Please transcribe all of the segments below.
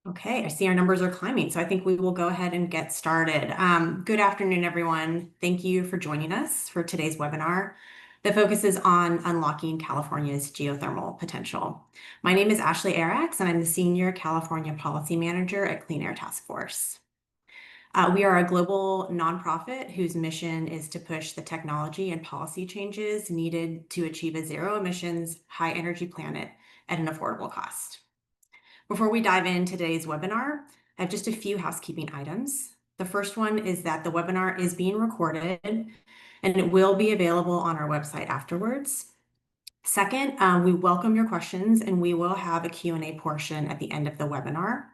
Okay, I see our numbers are climbing, so I think we will go ahead and get started. Good afternoon, everyone. Thank you for joining us for today's webinar that focuses on unlocking California's geothermal potential. My name is Ashley Arax, and I'm the Senior California Policy Manager at Clean Air Task Force. We are a global nonprofit whose mission is to push the technology and policy changes needed to achieve a zero emissions, high energy planet at an affordable cost. Before we dive into today's webinar, I have just a few housekeeping items. The first one is that the webinar is being recorded and it will be available on our website afterwards. Second, we welcome your questions and we will have a Q&A portion at the end of the webinar.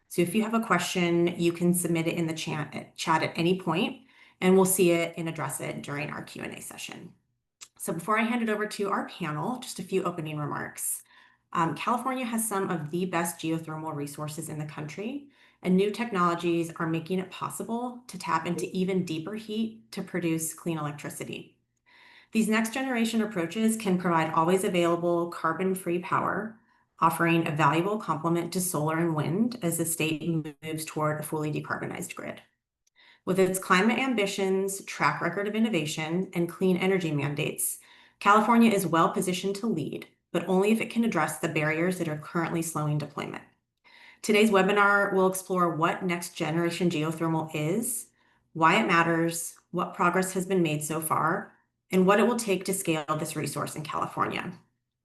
So if you have a question, you can submit it in the chat at any point and we'll see it and address it during our Q&A session. So before I hand it over to our panel, just a few opening remarks. California has some of the best geothermal resources in the country, and new technologies are making it possible to tap into even deeper heat to produce clean electricity. These next generation approaches can provide always available carbon-free power, offering a valuable complement to solar and wind as the state moves toward a fully decarbonized grid. With its climate ambitions, track record of innovation, and clean energy mandates, California is well positioned to lead, but only if it can address the barriers that are currently slowing deployment. Today's webinar will explore what next generation geothermal is, why it matters, what progress has been made so far, and what it will take to scale this resource in California.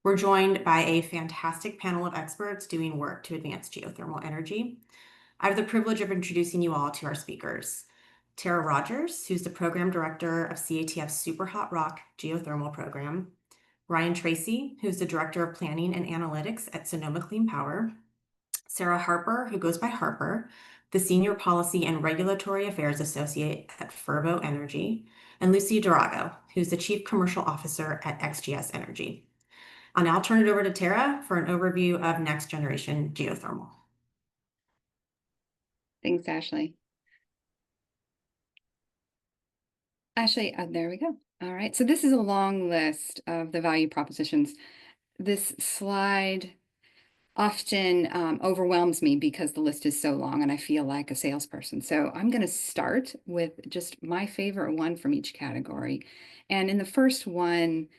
We're joined by a fantastic panel of experts doing work to advance geothermal energy. I have the privilege of introducing you all to our speakers. Tara Rogers, who's the Program Director of CATF's Super Hot Rock Geothermal Program. Ryan Tracy, who's the Director of Planning and Analytics at Sonoma Clean Power. Sarah Harper, who goes by Harper, the Senior Policy and Regulatory Affairs Associate at Fervo Energy. And Lucy Durago, who's the Chief Commercial Officer at XGS Energy. I'll now turn it over to Tara for an overview of next generation geothermal. Thanks, Ashley. Ashley, there we go. All right, so this is a long list of the value propositions. This slide often overwhelms me because the list is so long and I feel like a salesperson. So I'm going to start with just my favorite one from each category. And in the first one,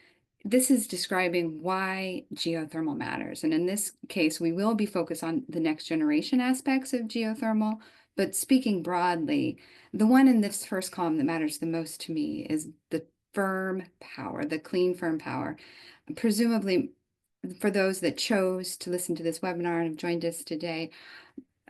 this is describing why geothermal matters. And in this case, we will be focused on the next generation aspects of geothermal. But speaking broadly, the one in this first column that matters the most to me is the firm power, the clean, firm power. Presumably, for those that chose to listen to this webinar and have joined us today,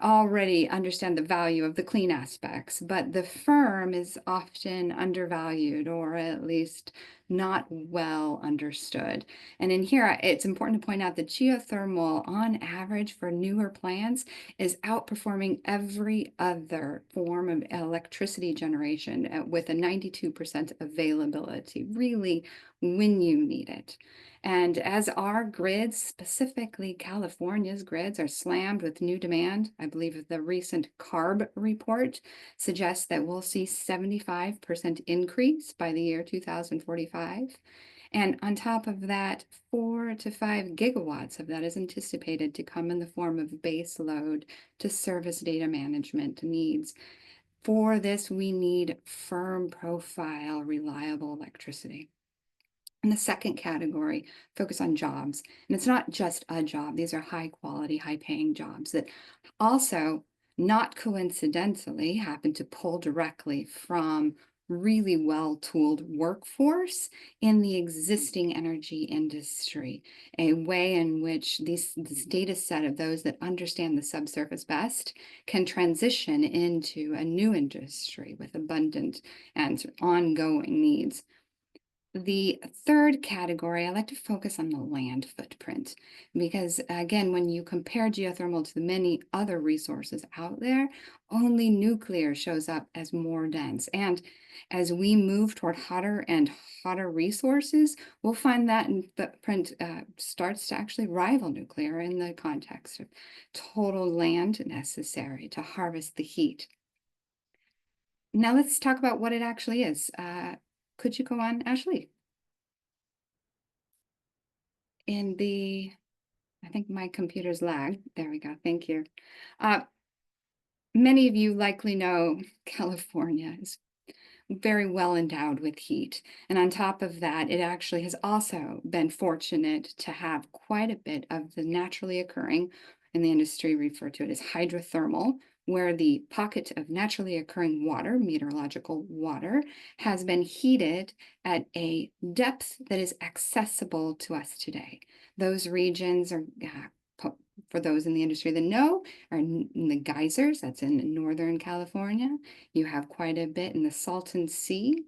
already understand the value of the clean aspects, but the firm is often undervalued or at least not well understood. And in here, it's important to point out that geothermal, on average for newer plants, is outperforming every other form of electricity generation with a 92% availability, really when you need it. And as our grids, specifically California's grids, are slammed with new demand, I believe the recent CARB report suggests that we'll see 75% increase by the year 2045. And on top of that, 4 to 5 gigawatts of that is anticipated to come in the form of base load to service data management needs. For this, we need firm profile, reliable electricity. In the second category, focus on jobs. And it's not just a job. These are high quality, high paying jobs that also, not coincidentally, happen to pull directly from really well-tooled workforce in the existing energy industry, a way in which this data set of those that understand the subsurface best can transition into a new industry with abundant and ongoing needs. The third category, I like to focus on the land footprint because, again, when you compare geothermal to the many other resources out there, only nuclear shows up as more dense. And as we move toward hotter and hotter resources, we'll find that footprint starts to actually rival nuclear in the context of total land necessary to harvest the heat. Now let's talk about what it actually is. Could you go on, Ashley? I think my computer's lagged. There we go. Thank you. many of you likely know, California is very well endowed with heat. And on top of that, it actually has also been fortunate to have quite a bit of the naturally occurring, in the industry referred to it as hydrothermal, where the pocket of naturally occurring water, meteorological water, has been heated at a depth that is accessible to us today. Those regions are, for those in the industry that know, are in the geysers, that's in Northern California. You have quite a bit in the Salton Sea.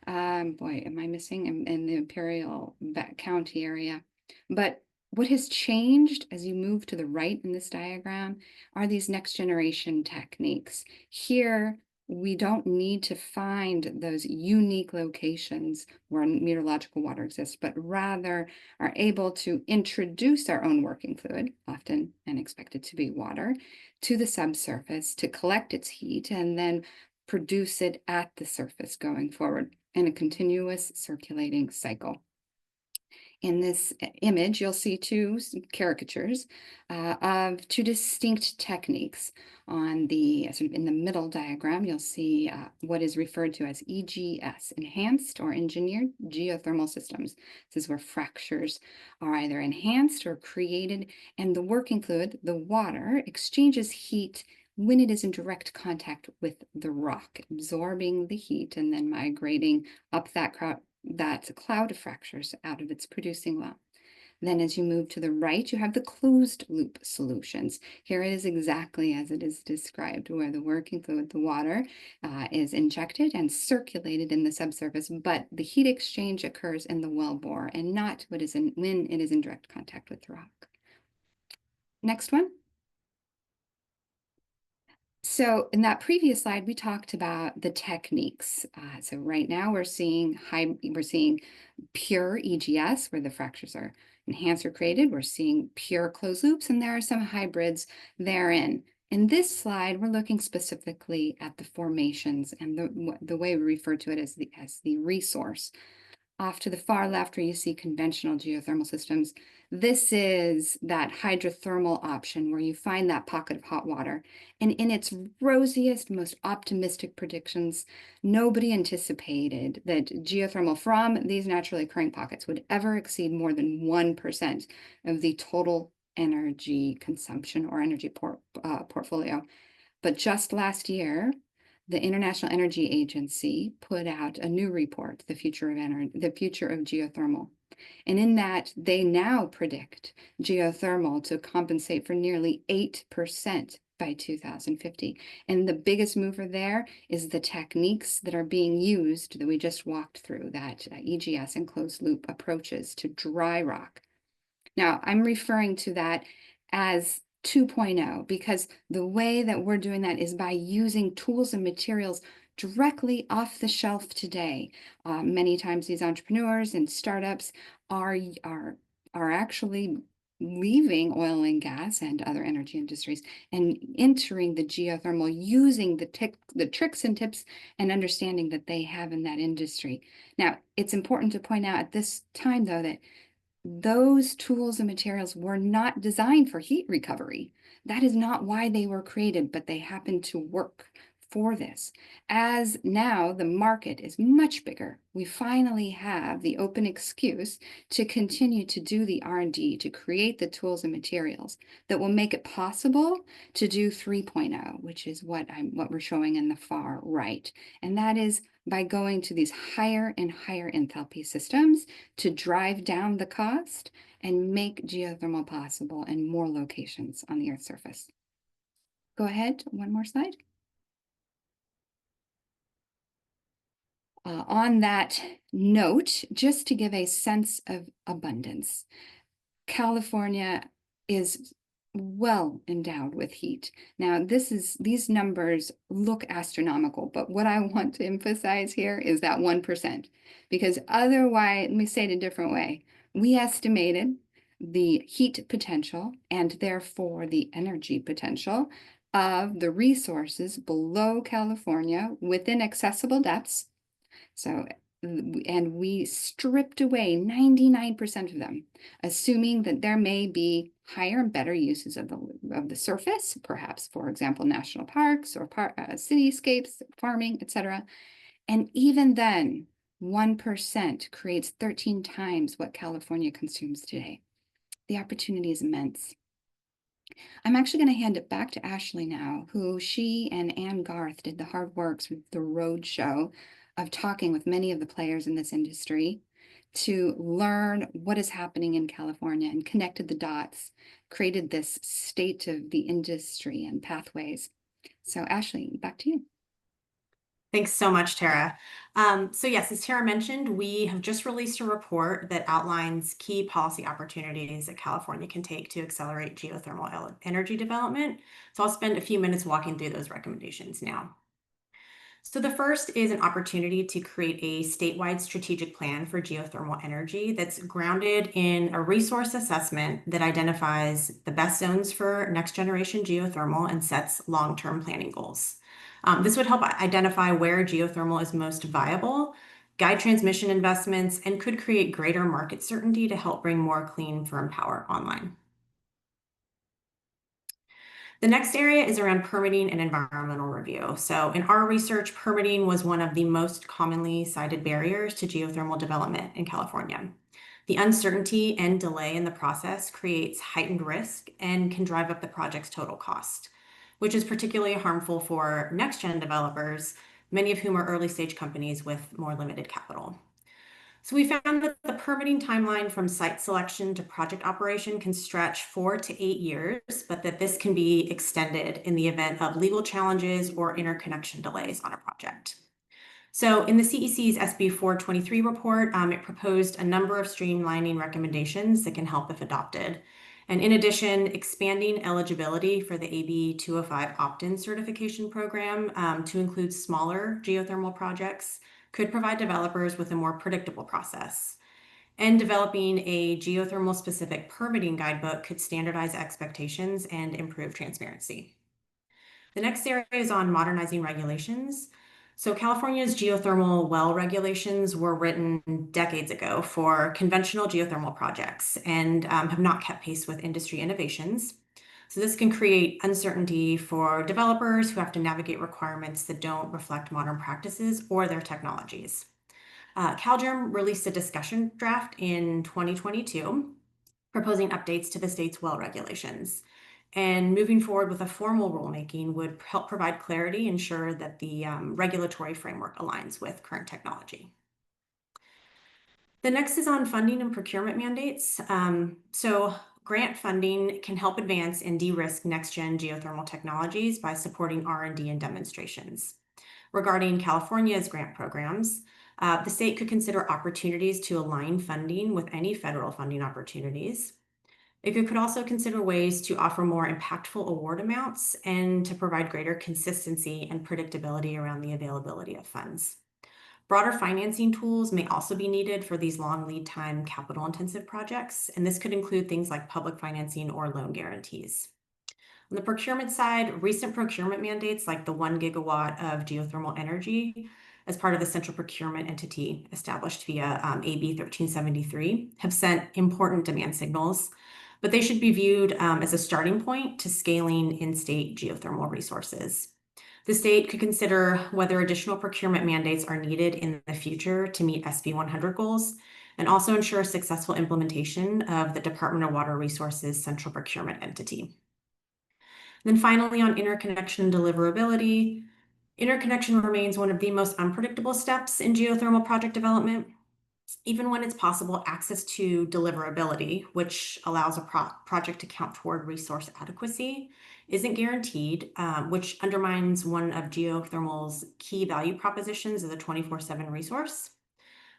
Boy, am I missing in the Imperial County area. But what has changed as you move to the right in this diagram are these next generation techniques. Here, we don't need to find those unique locations where meteorological water exists, but rather are able to introduce our own working fluid, often and expected to be water, to the subsurface to collect its heat and then produce it at the surface going forward in a continuous circulating cycle. In this image, you'll see two caricatures of two distinct techniques. On the sort of in the middle diagram, you'll see what is referred to as EGS, Enhanced or Engineered Geothermal Systems. This is where fractures are either enhanced or created, and the working fluid, the water, exchanges heat when it is in direct contact with the rock, absorbing the heat and then migrating up that cloud of fractures out of its producing well. Then as you move to the right, you have the closed loop solutions. Here it is exactly as it is described, where the working fluid, the water, is injected and circulated in the subsurface, but the heat exchange occurs in the wellbore and not when it is in direct contact with the rock. Next one. So in that previous slide, we talked about the techniques. So right now we're seeing pure EGS, where the fractures are enhanced or created. We're seeing pure closed loops, and there are some hybrids therein. In this slide, we're looking specifically at the formations and the way we refer to it as the resource. Off to the far left, where you see conventional geothermal systems, this is that hydrothermal option where you find that pocket of hot water. And in its rosiest, most optimistic predictions, nobody anticipated that geothermal from these naturally occurring pockets would ever exceed more than 1% of the total energy consumption or energy portfolio. But just last year, the International Energy Agency put out a new report, the future of geothermal. And in that, they now predict geothermal to compensate for nearly 8% by 2050. And the biggest mover there is the techniques that are being used that we just walked through, that EGS and closed loop approaches to dry rock. Now, I'm referring to that as 2.0 because the way that we're doing that is by using tools and materials directly off the shelf today. Many times these entrepreneurs and startups are actually leaving oil and gas and other energy industries and entering the geothermal using the tricks and tips and understanding that they have in that industry. Now, it's important to point out at this time, though, that those tools and materials were not designed for heat recovery. That is not why they were created, but they happen to work for this. As now the market is much bigger, we finally have the open excuse to continue to do the R&D, to create the tools and materials that will make it possible to do 3.0, which is what we're showing in the far right. And that is by going to these higher and higher enthalpy systems to drive down the cost and make geothermal possible in more locations on the Earth's surface. Go ahead, one more slide. On that note, just to give a sense of abundance, California is well endowed with heat. Now, these numbers look astronomical, but what I want to emphasize here is that 1%, because otherwise, let me say it a different way. We estimated the heat potential and therefore the energy potential of the resources below California within accessible depths. So and we stripped away 99% of them, assuming that there may be higher and better uses of the surface, perhaps, for example, national parks or cityscapes, farming, etc. And even then, 1% creates 13 times what California consumes today. The opportunity is immense. I'm actually going to hand it back to Ashley now, who she and Ann Garth did the hard work with the road show of talking with many of the players in this industry to learn what is happening in California and connected the dots, created this state of the industry and pathways. So Ashley, back to you. Thanks so much, Tara. So yes, as Tara mentioned, we have just released a report that outlines key policy opportunities that California can take to accelerate geothermal energy development. So I'll spend a few minutes walking through those recommendations now. So the first is an opportunity to create a statewide strategic plan for geothermal energy that's grounded in a resource assessment that identifies the best zones for next generation geothermal and sets long-term planning goals. This would help identify where geothermal is most viable, guide transmission investments, and could create greater market certainty to help bring more clean, firm power online. The next area is around permitting and environmental review. So in our research, permitting was one of the most commonly cited barriers to geothermal development in California. The uncertainty and delay in the process creates heightened risk and can drive up the project's total cost, which is particularly harmful for next-gen developers, many of whom are early-stage companies with more limited capital. So we found that the permitting timeline from site selection to project operation can stretch 4 to 8 years, but that this can be extended in the event of legal challenges or interconnection delays on a project. So in the CEC's SB 423 report, it proposed a number of streamlining recommendations that can help if adopted. And in addition, expanding eligibility for the AB 205 opt-in certification program to include smaller geothermal projects could provide developers with a more predictable process. And developing a geothermal specific permitting guidebook could standardize expectations and improve transparency. The next area is on modernizing regulations. So California's geothermal well regulations were written decades ago for conventional geothermal projects and have not kept pace with industry innovations. So this can create uncertainty for developers who have to navigate requirements that don't reflect modern practices or their technologies. CalGERM released a discussion draft in 2022 proposing updates to the state's well regulations. And moving forward with a formal rulemaking would help provide clarity, ensure that the regulatory framework aligns with current technology. The next is on funding and procurement mandates. So grant funding can help advance and de-risk next-gen geothermal technologies by supporting R&D and demonstrations. Regarding California's grant programs, the state could consider opportunities to align funding with any federal funding opportunities. It could also consider ways to offer more impactful award amounts and to provide greater consistency and predictability around the availability of funds. Broader financing tools may also be needed for these long lead time capital intensive projects, and this could include things like public financing or loan guarantees. On the procurement side, recent procurement mandates like the 1 gigawatt of geothermal energy as part of the central procurement entity established via AB 1373 have sent important demand signals, but they should be viewed as a starting point to scaling in-state geothermal resources. The state could consider whether additional procurement mandates are needed in the future to meet SB 100 goals and also ensure successful implementation of the Department of Water Resources central procurement entity. Then finally, on interconnection deliverability, interconnection remains one of the most unpredictable steps in geothermal project development. Even when it's possible, access to deliverability, which allows a project to count toward resource adequacy, isn't guaranteed, which undermines one of geothermal's key value propositions as a 24/7 resource.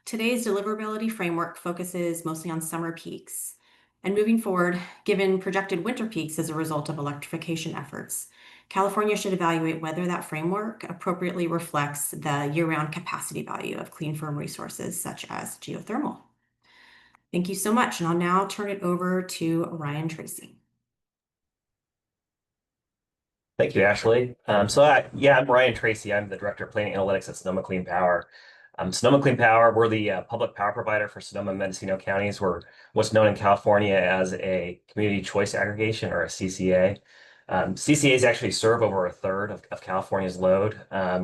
Today's deliverability framework focuses mostly on summer peaks. And moving forward, given projected winter peaks as a result of electrification efforts, California should evaluate whether that framework appropriately reflects the year-round capacity value of clean firm resources such as geothermal. Thank you so much, and I'll now turn it over to Ryan Tracy. Thank you, Ashley. I'm Ryan Tracy. I'm the Director of Planning Analytics at Sonoma Clean Power. Sonoma Clean Power, we're the public power provider for Sonoma and Mendocino counties. We're what's known in California as a community choice aggregation or a CCA. CCAs actually serve over a third of California's load.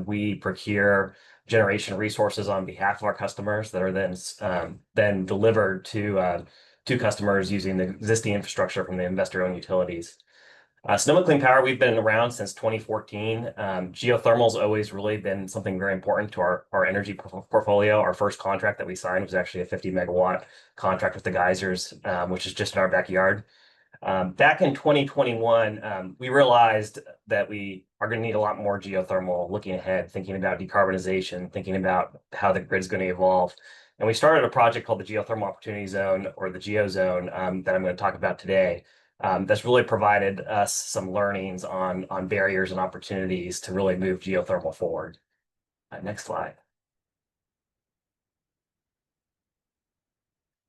We procure generation resources on behalf of our customers that are then delivered to customers using the existing infrastructure from the investor-owned utilities. Sonoma Clean Power, we've been around since 2014. Geothermal's always really been something very important to our energy portfolio. Our first contract that we signed was actually a 50 megawatt contract with the geysers, which is just in our backyard. Back in 2021, we realized that we are going to need a lot more geothermal looking ahead, thinking about decarbonization, thinking about how the grid's going to evolve. And we started a project called the Geothermal Opportunity Zone, or the Geo Zone, that I'm going to talk about today. That's really provided us some learnings on barriers and opportunities to really move geothermal forward. Next slide.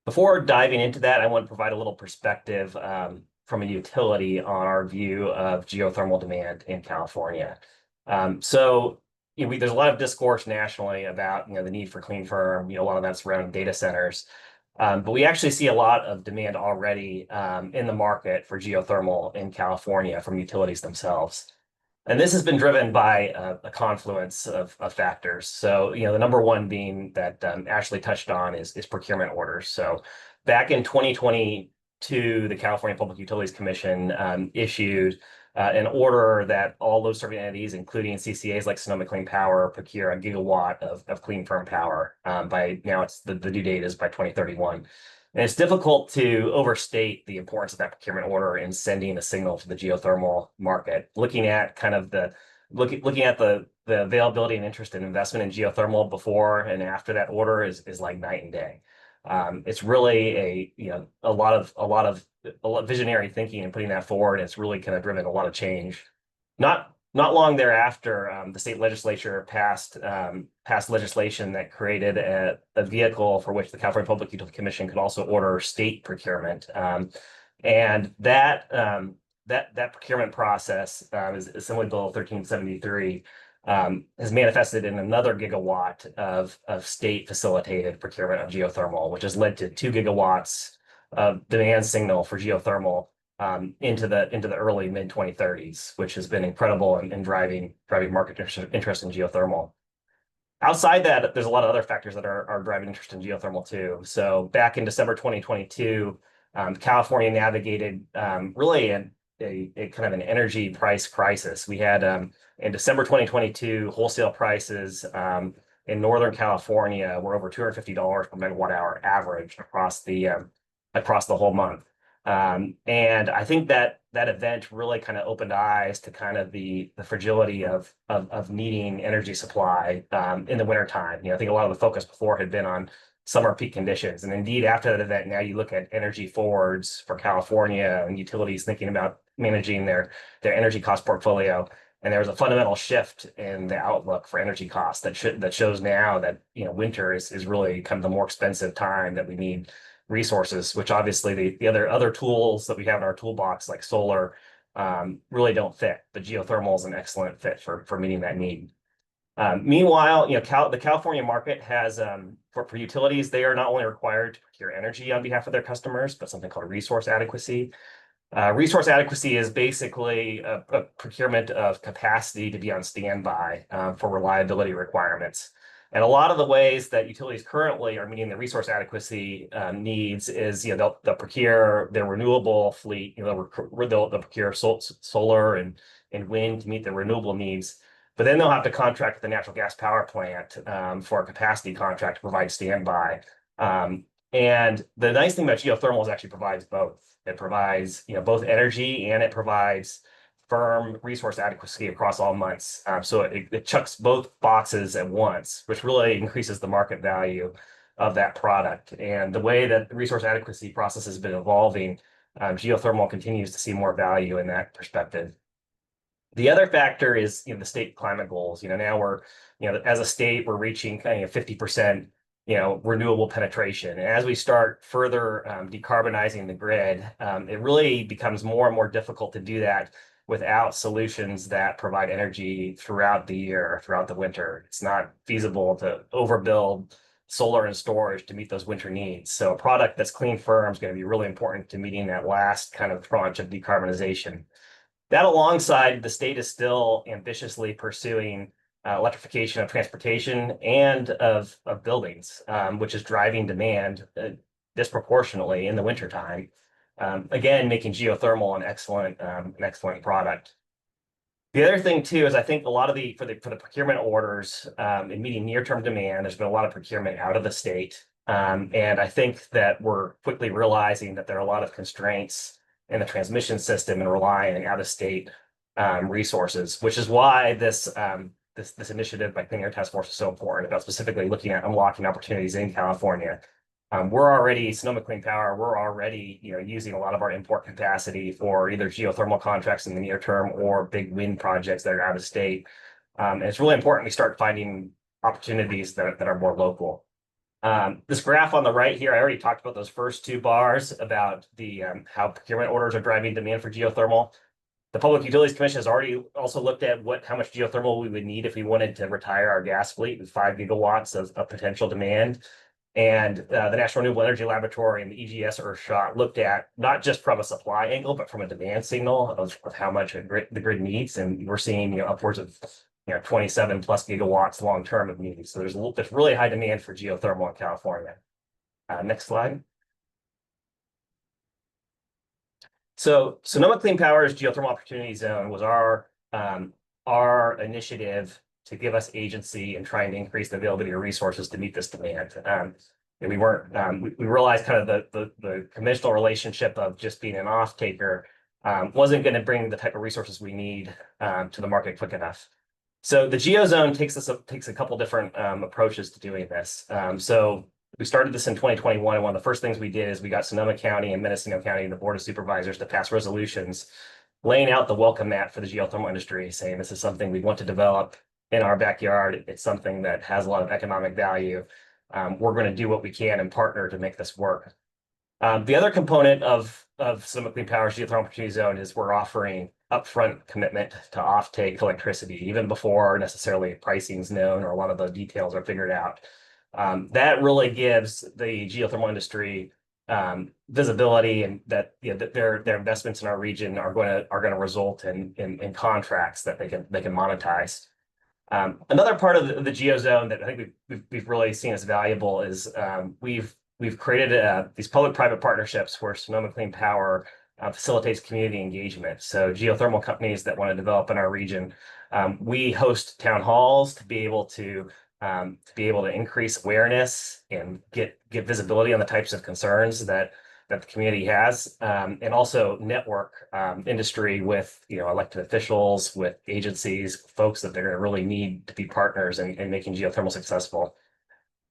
Before diving into that, I want to provide a little perspective from a utility on our view of geothermal demand in California. There's a lot of discourse nationally about the need for clean firm. A lot of that's around data centers. But we actually see a lot of demand already in the market for geothermal in California from utilities themselves. And this has been driven by a confluence of factors. So, the number one being that Ashley touched on is procurement orders. So back in 2022, the California Public Utilities Commission issued an order that all those serving entities, including CCAs like Sonoma Clean Power, procure a gigawatt of clean firm power. By now, the due date is by 2031. And it's difficult to overstate the importance of that procurement order in sending a signal to the geothermal market. Looking at the availability and interest in investment in geothermal before and after that order is like night and day. It's really a lot of visionary thinking and putting that forward. And it's really kind of driven a lot of change. Not long thereafter, the state legislature passed legislation that created a vehicle for which the California Public Utility Commission could also order state procurement. And that procurement process is Assembly Bill 1373, has manifested in another gigawatt of state facilitated procurement of geothermal, which has led to 2 gigawatts of demand signal for geothermal into the early mid 2030s, which has been incredible in driving market interest in geothermal. Outside that, there's a lot of other factors that are driving interest in geothermal too. So back in December 2022, California navigated really a kind of an energy price crisis. We had in December 2022, wholesale prices in Northern California were over $250 per megawatt hour average across the whole month. And I think that event really kind of opened eyes to kind of the fragility of needing energy supply in the wintertime. I think a lot of the focus before had been on summer peak conditions. And indeed, after that event, now you look at energy forwards for California and utilities thinking about managing their energy cost portfolio. And there was a fundamental shift in the outlook for energy costs that shows now that winter is really kind of the more expensive time that we need resources, which obviously the other tools that we have in our toolbox, like solar, really don't fit. But geothermal is an excellent fit for meeting that need. Meanwhile, the California market has for utilities, they are not only required to procure energy on behalf of their customers, but something called resource adequacy. Resource adequacy is basically a procurement of capacity to be on standby for reliability requirements. And a lot of the ways that utilities currently are meeting the resource adequacy needs is, they'll procure their renewable fleet, they'll procure solar and wind to meet their renewable needs. But then they'll have to contract with the natural gas power plant for a capacity contract to provide standby. And the nice thing about geothermal is it actually provides both. It provides, both energy and it provides firm resource adequacy across all months. So it checks both boxes at once, which really increases the market value of that product. And the way that the resource adequacy process has been evolving, geothermal continues to see more value in that perspective. The other factor is the state climate goals. Now we're, as a state, we're reaching kind of 50% renewable penetration. And as we start further decarbonizing the grid, it really becomes more and more difficult to do that without solutions that provide energy throughout the year, throughout the winter. It's not feasible to overbuild solar and storage to meet those winter needs. So a product that's clean, firm is going to be really important to meeting that last kind of tranche of decarbonization. That alongside, the state is still ambitiously pursuing electrification of transportation and of buildings, which is driving demand disproportionately in the wintertime. Again, making geothermal an excellent product. The other thing too is I think a lot of for the procurement orders in meeting near-term demand, there's been a lot of procurement out of the state. And I think that we're quickly realizing that there are a lot of constraints in the transmission system and relying on out-of-state resources, which is why this initiative by Clean Air Task Force is so important about specifically looking at unlocking opportunities in California. We're already Sonoma Clean Power. We're already, using a lot of our import capacity for either geothermal contracts in the near term or big wind projects that are out of state. And it's really important we start finding opportunities that are more local. This graph on the right here, I already talked about those first two bars about the how procurement orders are driving demand for geothermal. The Public Utilities Commission has already also looked at how much geothermal we would need if we wanted to retire our gas fleet with 5 gigawatts of potential demand. And the National Renewable Energy Laboratory and the EGS Earthshot looked at not just from a supply angle, but from a demand signal of how much the grid needs. And we're seeing upwards of 27 plus gigawatts long term of needs. So there's really high demand for geothermal in California. Next slide. So Sonoma Clean Power's Geothermal Opportunity Zone was our initiative to give us agency in trying to increase the availability of resources to meet this demand. And we realized kind of the conventional relationship of just being an off taker wasn't going to bring the type of resources we need to the market quick enough. So the GeoZone takes a couple different approaches to doing this. So we started this in 2021, and one of the first things we did is we got Sonoma County and Mendocino County and the Board of Supervisors to pass resolutions laying out the welcome mat for the geothermal industry, saying this is something we want to develop in our backyard. It's something that has a lot of economic value. We're going to do what we can and partner to make this work. The other component of Sonoma Clean Power's Geothermal Opportunity Zone is we're offering upfront commitment to offtake electricity, even before necessarily pricing is known or a lot of the details are figured out. That really gives the geothermal industry visibility, and that their investments in our region are going to result in contracts that they can monetize. Another part of the GeoZone that I think we've really seen as valuable is we've created these public-private partnerships where Sonoma Clean Power facilitates community engagement. So geothermal companies that want to develop in our region, we host town halls to be able to increase awareness and get visibility on the types of concerns that the community has, and also network industry with elected officials, with agencies, folks that they're going to really need to be partners in making geothermal successful.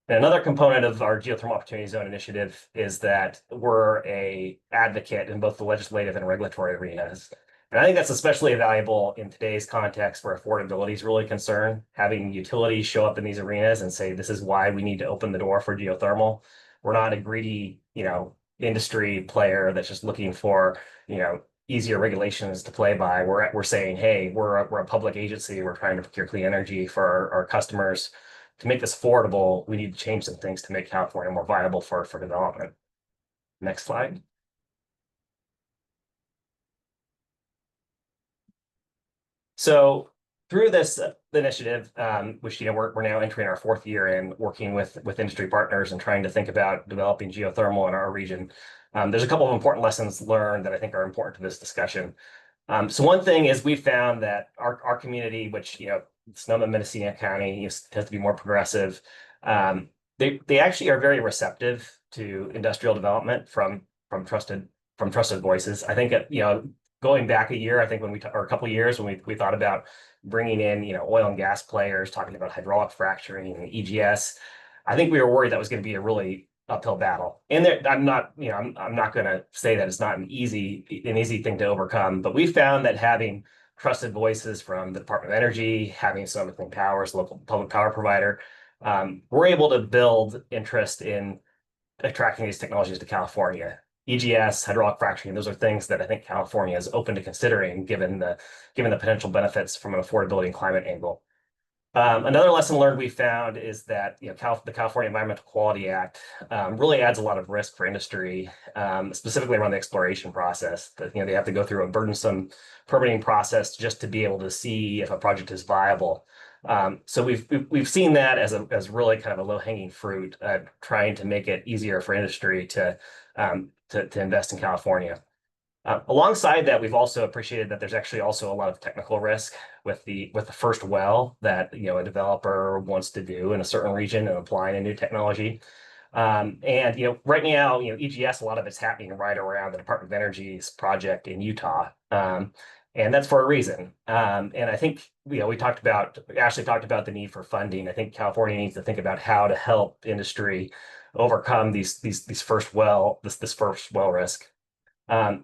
And another component of our Geothermal Opportunity Zone initiative is that we're an advocate in both the legislative and regulatory arenas. And I think that's especially valuable in today's context where affordability is really concerned. Having utilities show up in these arenas and say, this is why we need to open the door for geothermal. We're not a greedy, industry player that's just looking for, easier regulations to play by. We're saying, hey, we're a public agency. We're trying to procure clean energy for our customers. To make this affordable, we need to change some things to make California more viable for development. Next slide. So through this initiative, which we're now entering our fourth year in, working with industry partners and trying to think about developing geothermal in our region, there's a couple of important lessons learned that I think are important to this discussion. So one thing is we found that our community, which Sonoma, Mendocino County tends to be more progressive. They actually are very receptive to industrial development from trusted voices. I think going back a year, I think or a couple of years when we thought about bringing in oil and gas players, talking about hydraulic fracturing and EGS, I think we were worried that was going to be a really uphill battle. And I'm not going to say that it's not an easy thing to overcome, but we found that having trusted voices from the Department of Energy, having Sonoma Clean Power as local public power provider, we're able to build interest in attracting these technologies to California. EGS, hydraulic fracturing, those are things that I think California is open to considering given the potential benefits from an affordability and climate angle. Another lesson learned we found is that the California Environmental Quality Act really adds a lot of risk for industry, specifically around the exploration process. That they have to go through a burdensome permitting process just to be able to see if a project is viable. So we've seen that as really kind of a low-hanging fruit, trying to make it easier for industry to invest in California. Alongside that, we've also appreciated that there's actually also a lot of technical risk with the first well that a developer wants to do in a certain region and applying a new technology. And right now, EGS, a lot of it's happening right around the Department of Energy's project in Utah. And that's for a reason. And I think Ashley talked about the need for funding. I think California needs to think about how to help industry overcome this first well risk.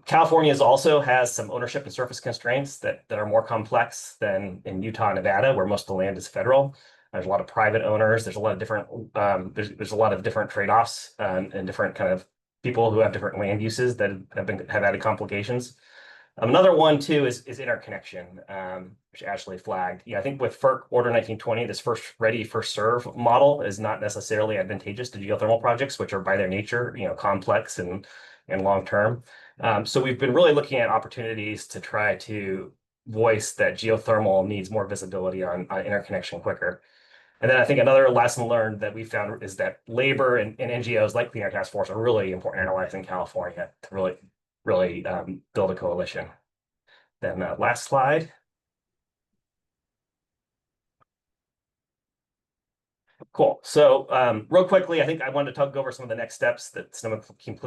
California also has some ownership and surface constraints that are more complex than in Utah and Nevada, where most of the land is federal. There's a lot of private owners. There's a lot of different there's a lot of different trade-offs and different kind of people who have different land uses that have added complications. Another one too is interconnection, which Ashley flagged. I think with FERC Order 1920, this first ready, first serve model is not necessarily advantageous to geothermal projects, which are by their nature, complex and long term. So we've been really looking at opportunities to try to voice that geothermal needs more visibility on interconnection quicker. And then I think another lesson learned that we found is that labor and NGOs like Clean Air Task Force are really important allies in California to really build a coalition. Then last slide. Cool. So real quickly, I think I wanted to go over some of the next steps that Sonoma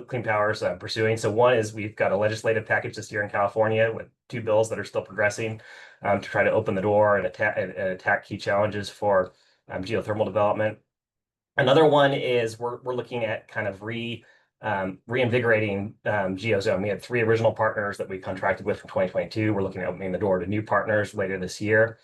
Clean Power is pursuing. So one is we've got a legislative package this year in California with 2 bills that are still progressing to try to open the door and attack key challenges for geothermal development. Another one is we're looking at kind of reinvigorating GeoZone. We had 3 original partners that we contracted with from 2022. We're looking at opening the door to new partners later this year.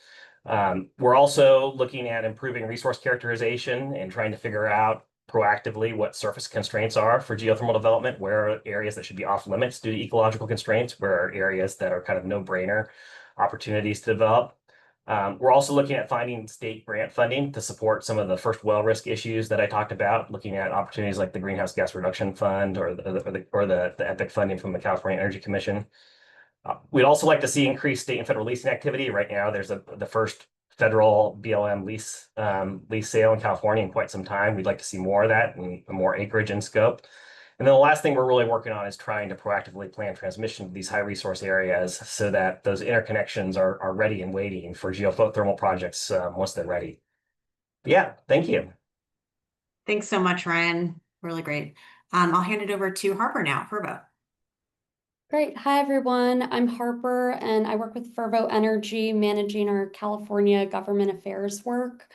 We're also looking at improving resource characterization and trying to figure out proactively what surface constraints are for geothermal development, where are areas that should be off limits due to ecological constraints, where are areas that are kind of no-brainer opportunities to develop. We're also looking at finding state grant funding to support some of the first well risk issues that I talked about, looking at opportunities like the Greenhouse Gas Reduction Fund or the EPIC funding from the California Energy Commission. We'd also like to see increased state and federal leasing activity. Right now, there's the first federal BLM lease sale in California in quite some time. We'd like to see more of that and more acreage in scope. And then the last thing we're really working on is trying to proactively plan transmission to these high resource areas so that those interconnections are ready and waiting for geothermal projects once they're ready. But yeah, thank you. Thanks so much, Ryan. Really great. I'll hand it over to Harper now for a vote. Great. Hi, everyone. I'm Harper, and I work with Fervo Energy, managing our California government affairs work.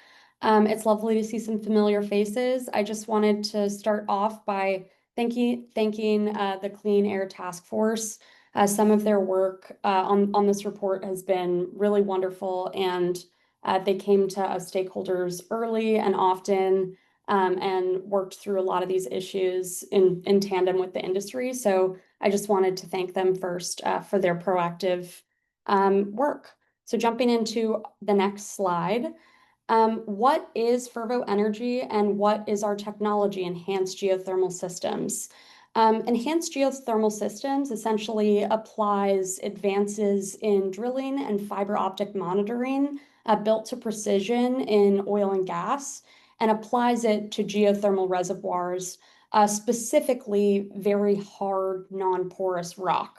It's lovely to see some familiar faces. I just wanted to start off by thanking the Clean Air Task Force. Some of their work on this report has been really wonderful, and they came to us stakeholders early and often and worked through a lot of these issues in tandem with the industry. So I just wanted to thank them first for their proactive work. So jumping into the next slide, what is Fervo Energy and what is our technology, Enhanced Geothermal Systems? Enhanced Geothermal Systems essentially applies advances in drilling and fiber optic monitoring built to precision in oil and gas and applies it to geothermal reservoirs, specifically very hard, non-porous rock.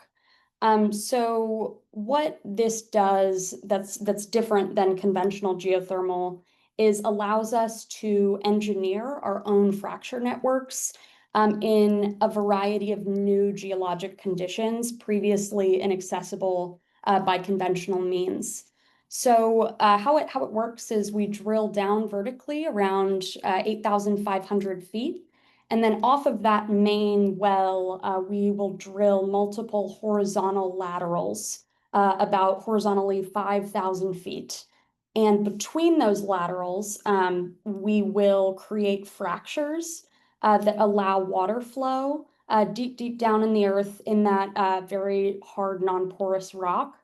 So what this does that's different than conventional geothermal is allows us to engineer our own fracture networks in a variety of new geologic conditions previously inaccessible by conventional means. So how it works is we drill down vertically around 8,500 feet. And then off of that main well, we will drill multiple horizontal laterals, about horizontally 5,000 feet. And between those laterals, we will create fractures that allow water flow deep down in the earth in that very hard, non-porous rock,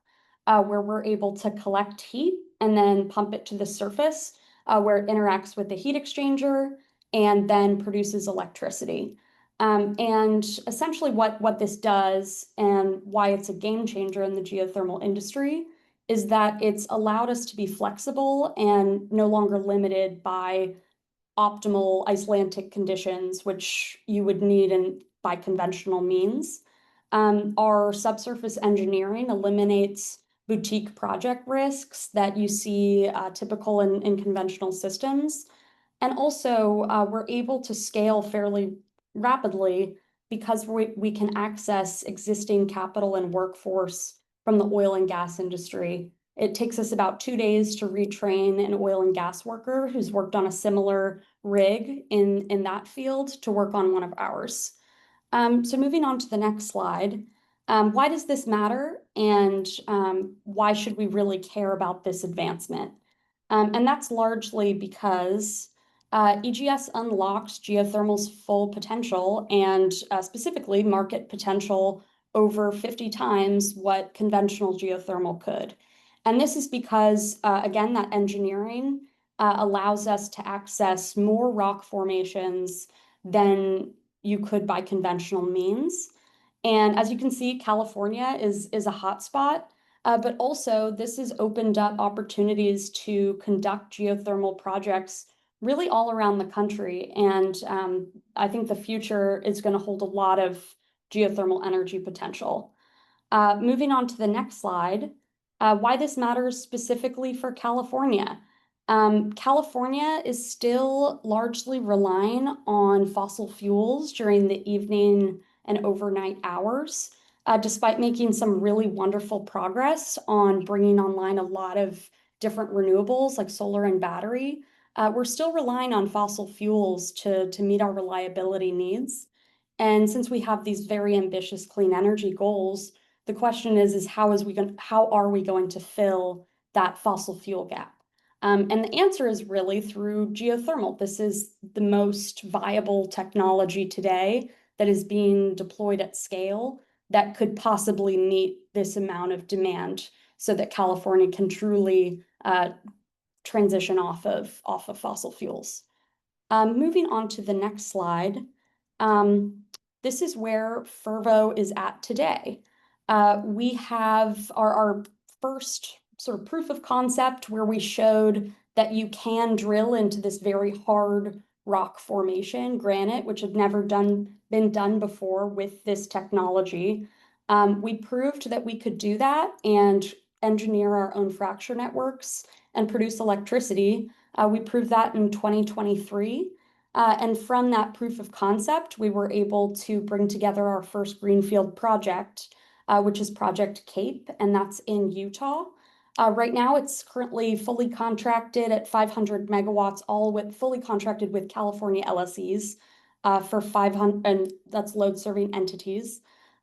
where we're able to collect heat and then pump it to the surface, where it interacts with the heat exchanger and then produces electricity. And essentially what this does and why it's a game changer in the geothermal industry is that it's allowed us to be flexible and no longer limited by optimal Icelandic conditions, which you would need by conventional means. Our subsurface engineering eliminates boutique project risks that you see typical in conventional systems. And also, we're able to scale fairly rapidly because we can access existing capital and workforce from the oil and gas industry. It takes us about 2 days to retrain an oil and gas worker who's worked on a similar rig in that field to work on one of ours. So moving on to the next slide, why does this matter and why should we really care about this advancement? And that's largely because EGS unlocks geothermal's full potential and specifically market potential over 50 times what conventional geothermal could. And this is because, again, that engineering allows us to access more rock formations than you could by conventional means. And as you can see, California is a hotspot. But also, this has opened up opportunities to conduct geothermal projects really all around the country. And I think the future is going to hold a lot of geothermal energy potential. Moving on to the next slide, why this matters specifically for California. California is still largely relying on fossil fuels during the evening and overnight hours. Despite making some really wonderful progress on bringing online a lot of different renewables like solar and battery, we're still relying on fossil fuels to meet our reliability needs. And since we have these very ambitious clean energy goals, the question is how are we going to fill that fossil fuel gap? And the answer is really through geothermal. This is the most viable technology today that is being deployed at scale that could possibly meet this amount of demand so that California can truly transition off of fossil fuels. Moving on to the next slide, this is where Fervo is at today. We have our first sort of proof of concept where we showed that you can drill into this very hard rock formation, granite, which had never been done before with this technology. We proved that we could do that and engineer our own fracture networks and produce electricity. We proved that in 2023. And from that proof of concept, we were able to bring together our first greenfield project, which is Project Cape, and that's in Utah. Right now, it's currently fully contracted at 500 megawatts, fully contracted with California LSEs for 500, and that's load serving entities,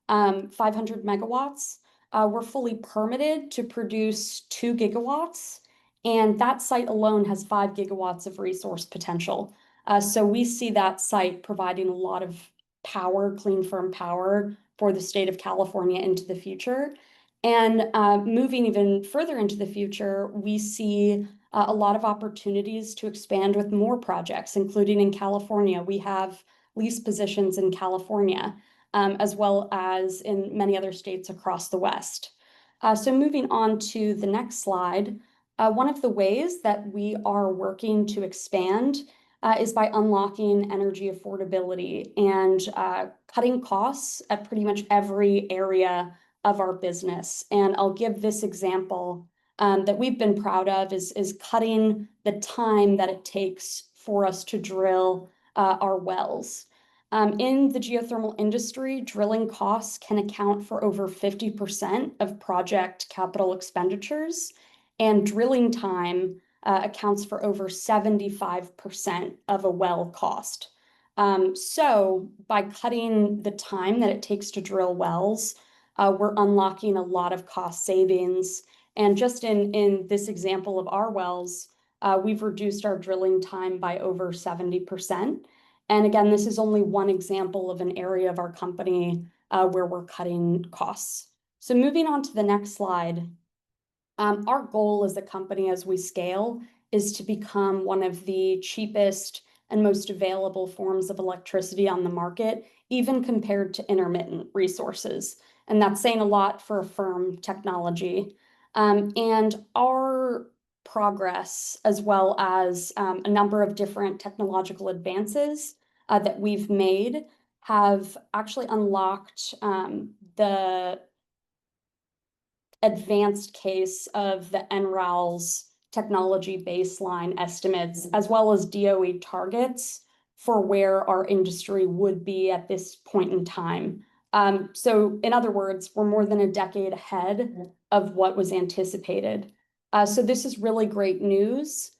500 megawatts. We're fully permitted to produce 2 gigawatts, and that site alone has 5 gigawatts of resource potential. So we see that site providing a lot of power, clean, firm power for the state of California into the future. And moving even further into the future, we see a lot of opportunities to expand with more projects, including in California. We have lease positions in California, as well as in many other states across the West. So moving on to the next slide, one of the ways that we are working to expand is by unlocking energy affordability and cutting costs at pretty much every area of our business. And I'll give this example that we've been proud of is cutting the time that it takes for us to drill our wells. In the geothermal industry, drilling costs can account for over 50% of project capital expenditures, and drilling time accounts for over 75% of a well cost. So by cutting the time that it takes to drill wells, we're unlocking a lot of cost savings. And just in this example of our wells, we've reduced our drilling time by over 70%. And again, this is only one example of an area of our company where we're cutting costs. So moving on to the next slide, our goal as a company as we scale is to become one of the cheapest and most available forms of electricity on the market, even compared to intermittent resources. And that's saying a lot for a firm technology. And our progress, as well as a number of different technological advances that we've made, have actually unlocked the advanced case of the NREL's technology baseline estimates, as well as DOE targets for where our industry would be at this point in time. So in other words, we're more than a decade ahead of what was anticipated. So this is really great news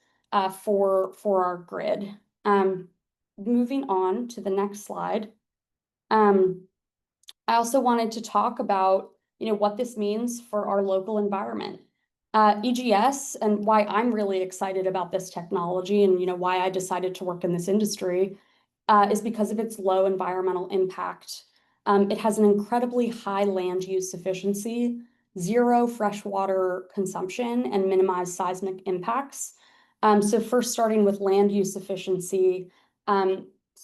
for our grid. Moving on to the next slide. I also wanted to talk about what this means for our local environment. EGS, and why I'm really excited about this technology and why I decided to work in this industry is because of its low environmental impact. It has an incredibly high land use efficiency, zero freshwater consumption, and minimized seismic impacts. So first starting with land use efficiency,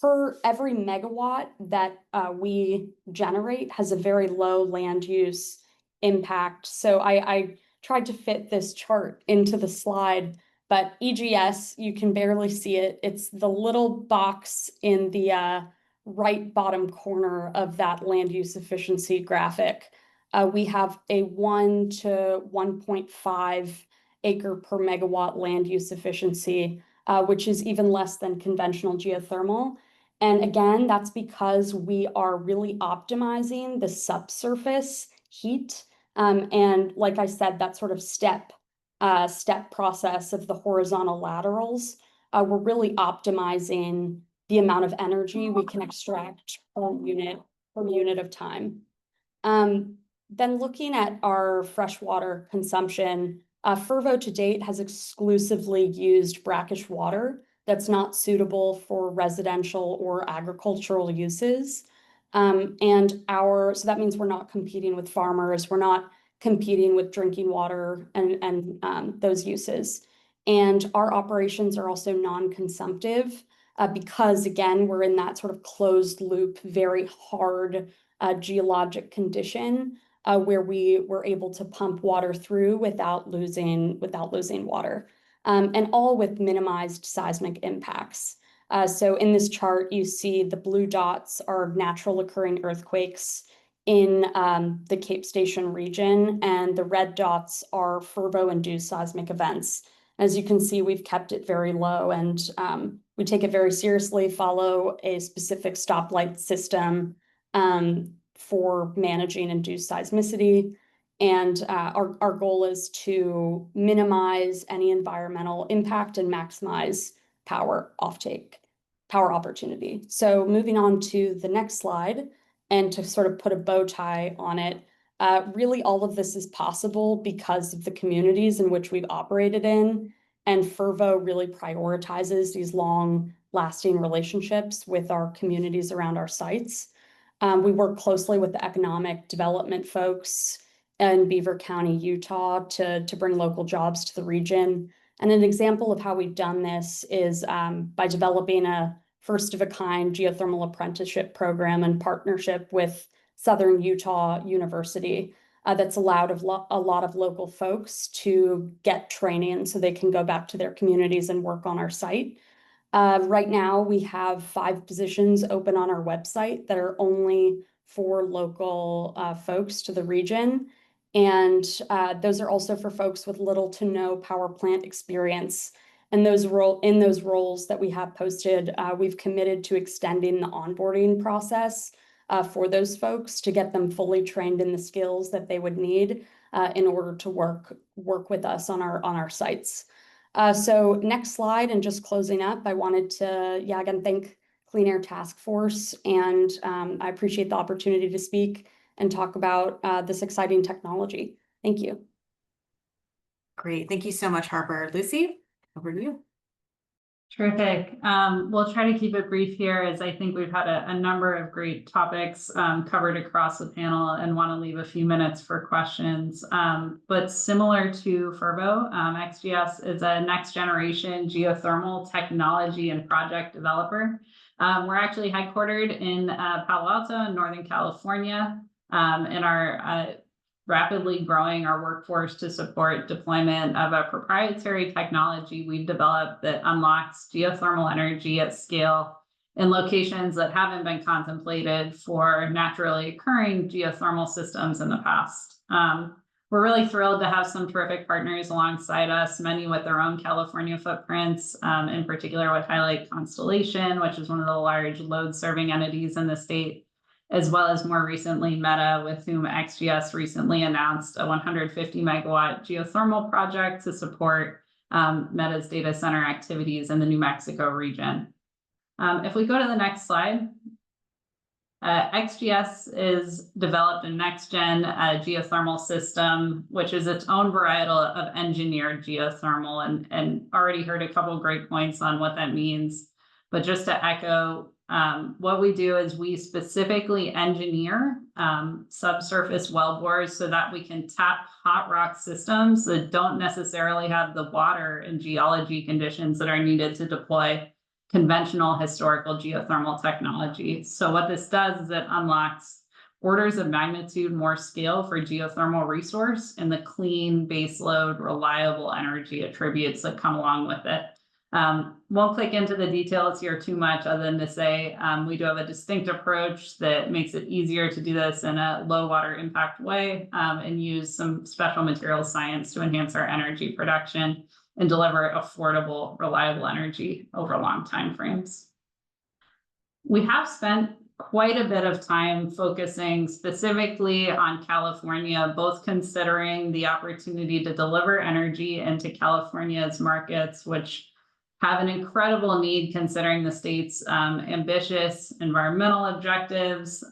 for every megawatt that we generate has a very low land use impact. So I tried to fit this chart into the slide, but EGS, you can barely see it. It's the little box in the right bottom corner of that land use efficiency graphic. We have a 1 to 1.5 acre per megawatt land use efficiency, which is even less than conventional geothermal. And again, that's because we are really optimizing the subsurface heat. And like I said, that sort of step process of the horizontal laterals, we're really optimizing the amount of energy we can extract per unit of time. Then looking at our freshwater consumption, Fervo to date has exclusively used brackish water that's not suitable for residential or agricultural uses. So that means we're not competing with farmers, we're not competing with drinking water and those uses. And our operations are also non-consumptive because again, we're in that sort of closed loop, very hard geologic condition where we were able to pump water through without losing water. And all with minimized seismic impacts. So in this chart, you see the blue dots are natural occurring earthquakes in the Cape Station region, and the red dots are Fervo-induced seismic events. As you can see, we've kept it very low, and we take it very seriously, follow a specific stoplight system for managing induced seismicity. And our goal is to minimize any environmental impact and maximize power opportunity. So moving on to the next slide, and to sort of put a bow tie on it, really all of this is possible because of the communities in which we've operated in. And Fervo really prioritizes these long-lasting relationships with our communities around our sites. We work closely with the economic development folks in Beaver County, Utah, to bring local jobs to the region. And an example of how we've done this is by developing a first-of-a-kind geothermal apprenticeship program in partnership with Southern Utah University that's allowed a lot of local folks to get training so they can go back to their communities and work on our site. Right now, we have 5 positions open on our website that are only for local folks to the region. And those are also for folks with little to no power plant experience. And in those roles that we have posted, we've committed to extending the onboarding process for those folks to get them fully trained in the skills that they would need in order to work with us on our sites. So next slide, and just closing up, I wanted to, again, thank Clean Air Task Force, and I appreciate the opportunity to speak and talk about this exciting technology. Thank you. Great. Thank you so much, Harper. Lucy, over to you. Terrific. We'll try to keep it brief here, as I think we've had a number of great topics covered across the panel and want to leave a few minutes for questions. But similar to Fervo, XGS is a next generation geothermal technology and project developer. We're actually headquartered in Palo Alto in Northern California, and are rapidly growing our workforce to support deployment of a proprietary technology we've developed that unlocks geothermal energy at scale in locations that haven't been contemplated for naturally occurring geothermal systems in the past. We're really thrilled to have some terrific partners alongside us, many with their own California footprints. In particular, I would highlight Constellation, which is one of the large load-serving entities in the state, as well as more recently Meta, with whom XGS recently announced a 150 megawatt geothermal project to support Meta's data center activities in the New Mexico region. If we go to the next slide, XGS is developed a next-gen geothermal system, which is its own varietal of engineered geothermal, and already heard a couple great points on what that means. But just to echo, what we do is we specifically engineer subsurface wellbores so that we can tap hot rock systems that don't necessarily have the water and geology conditions that are needed to deploy conventional historical geothermal technology. So what this does is it unlocks orders of magnitude more scale for geothermal resource and the clean, baseload, reliable energy attributes that come along with it. Won't click into the details here too much, other than to say we do have a distinct approach that makes it easier to do this in a low water impact way, and use some special material science to enhance our energy production and deliver affordable, reliable energy over long time frames. We have spent quite a bit of time focusing specifically on California, both considering the opportunity to deliver energy into California's markets, which have an incredible need considering the state's ambitious environmental objectives,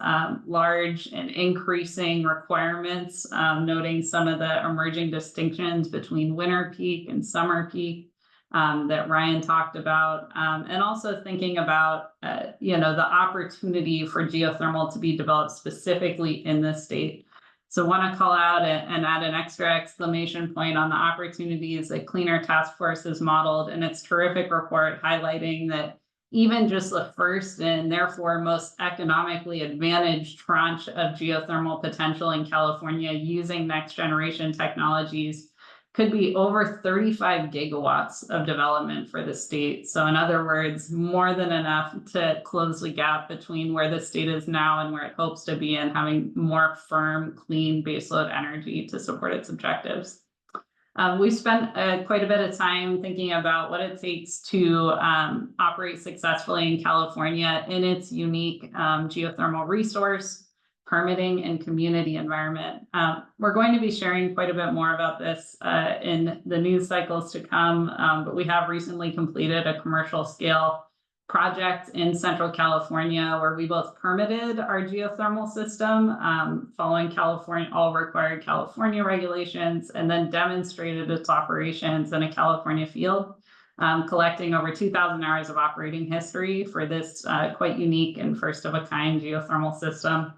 large and increasing requirements, noting some of the emerging distinctions between winter peak and summer peak that Ryan talked about, and also thinking about the opportunity for geothermal to be developed specifically in the state. So want to call out and add an extra exclamation point on the opportunities that Cleaner Task Force has modeled in its terrific report, highlighting that even just the first and therefore most economically advantaged tranche of geothermal potential in California using next generation technologies could be over 35 gigawatts of development for the state. So in other words, more than enough to close the gap between where the state is now and where it hopes to be, and having more firm, clean baseload energy to support its objectives. We spent quite a bit of time thinking about what it takes to operate successfully in California in its unique geothermal resource, permitting, and community environment. We're going to be sharing quite a bit more about this in the news cycles to come, but we have recently completed a commercial scale project in Central California where we both permitted our geothermal system following all required California regulations, and then demonstrated its operations in a California field, collecting over 2,000 hours of operating history for this quite unique and first of a kind geothermal system.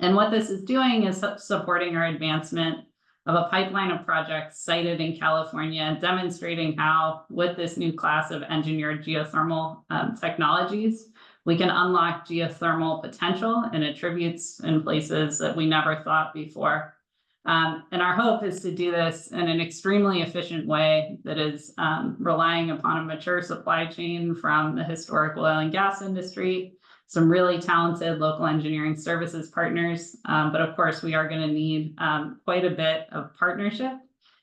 And what this is doing is supporting our advancement of a pipeline of projects cited in California, and demonstrating how, with this new class of engineered geothermal technologies, we can unlock geothermal potential and attributes in places that we never thought before. And our hope is to do this in an extremely efficient way that is relying upon a mature supply chain from the historical oil and gas industry, some really talented local engineering services partners, but of course we are going to need quite a bit of partnership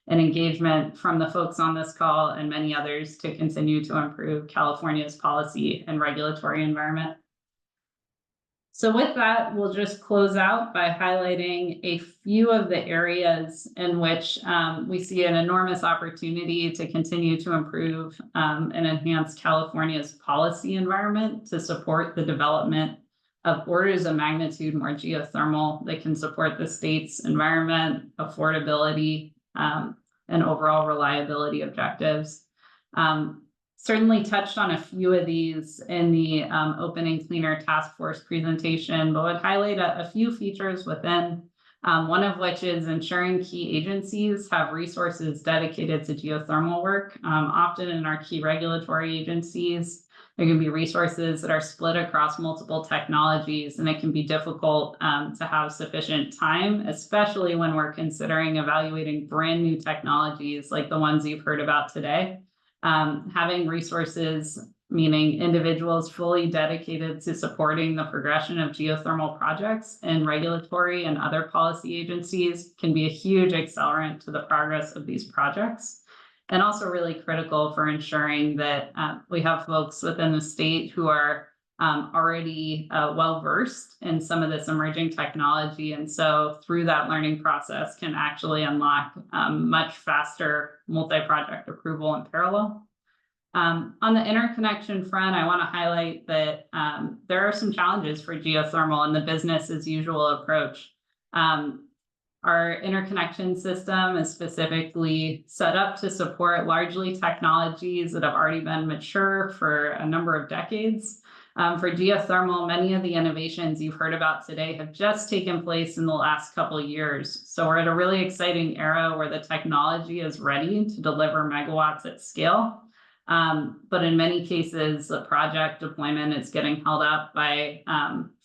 and engagement from the folks on this call and many others to continue to improve California's policy and regulatory environment. So with that, we'll just close out by highlighting a few of the areas in which we see an enormous opportunity to continue to improve and enhance California's policy environment to support the development of orders of magnitude more geothermal that can support the state's environment, affordability, and overall reliability objectives. certainly touched on a few of these in the Opening Cleaner Task Force presentation, but would highlight a few features within, one of which is ensuring key agencies have resources dedicated to geothermal work. Often in our key regulatory agencies, there can be resources that are split across multiple technologies, and it can be difficult to have sufficient time, especially when we're considering evaluating brand new technologies like the ones you've heard about today. Having resources, meaning individuals fully dedicated to supporting the progression of geothermal projects in regulatory and other policy agencies, can be a huge accelerant to the progress of these projects. And also really critical for ensuring that we have folks within the state who are already well-versed in some of this emerging technology. And so through that learning process can actually unlock much faster multi-project approval in parallel. On the interconnection front, I want to highlight that there are some challenges for geothermal in the business as usual approach. Our interconnection system is specifically set up to support largely technologies that have already been mature for a number of decades. For geothermal, many of the innovations you've heard about today have just taken place in the last couple of years. So we're at a really exciting era where the technology is ready to deliver megawatts at scale. But in many cases, the project deployment is getting held up by,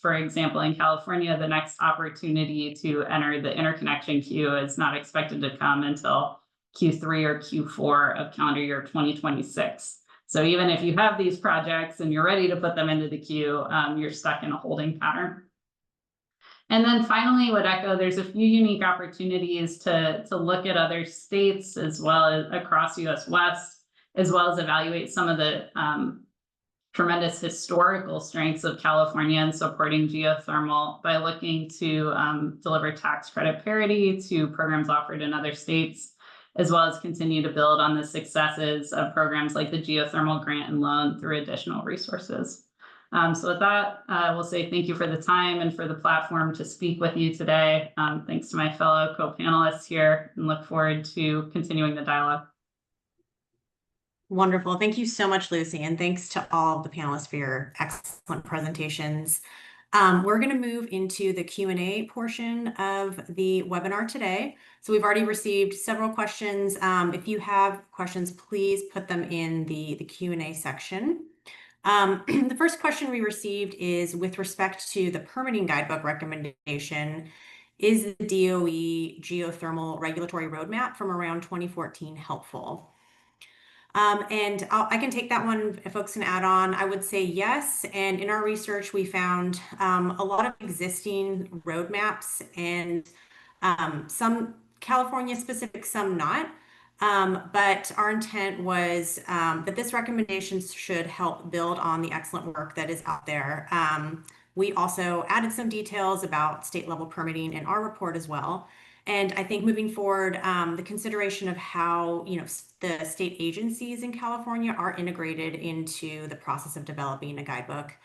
for example, in California, the next opportunity to enter the interconnection queue is not expected to come until Q3 or Q4 of calendar year 2026. So even if you have these projects and you're ready to put them into the queue, you're stuck in a holding pattern. And then finally, would echo, there's a few unique opportunities to look at other states as well as across US West, as well as evaluate some of the tremendous historical strengths of California in supporting geothermal by looking to deliver tax credit parity to programs offered in other states, as well as continue to build on the successes of programs like the geothermal grant and loan through additional resources. So with that, we'll say thank you for the time and for the platform to speak with you today. Thanks to my fellow co-panelists here, and look forward to continuing the dialogue. Wonderful. Thank you so much, Lucy. And thanks to all of the panelists for your excellent presentations. We're going to move into the Q&A portion of the webinar today. So we've already received several questions. If you have questions, please put them in the Q&A section. The first question we received is with respect to the permitting guidebook recommendation. Is the DOE geothermal regulatory roadmap from around 2014 helpful? And I can take that one if folks can add on. I would say yes. And in our research, we found a lot of existing roadmaps and some California specific, some not. But our intent was that this recommendation should help build on the excellent work that is out there. We also added some details about state level permitting in our report as well. And I think moving forward, the consideration of how the state agencies in California are integrated into the process of developing a guidebook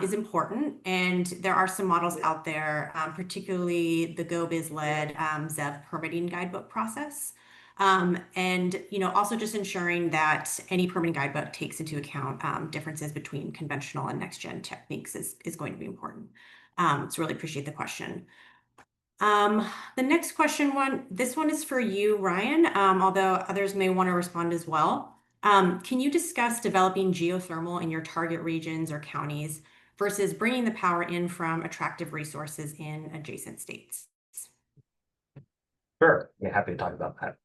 is important. And there are some models out there, particularly the GoBiz-led ZEV permitting guidebook process. And also just ensuring that any permitting guidebook takes into account differences between conventional and next-gen techniques is going to be important. So really appreciate the question. The next question this one is for you, Ryan, although others may want to respond as well. Can you discuss developing geothermal in your target regions or counties versus bringing the power in from attractive resources in adjacent states? Sure, I'm happy to talk about that.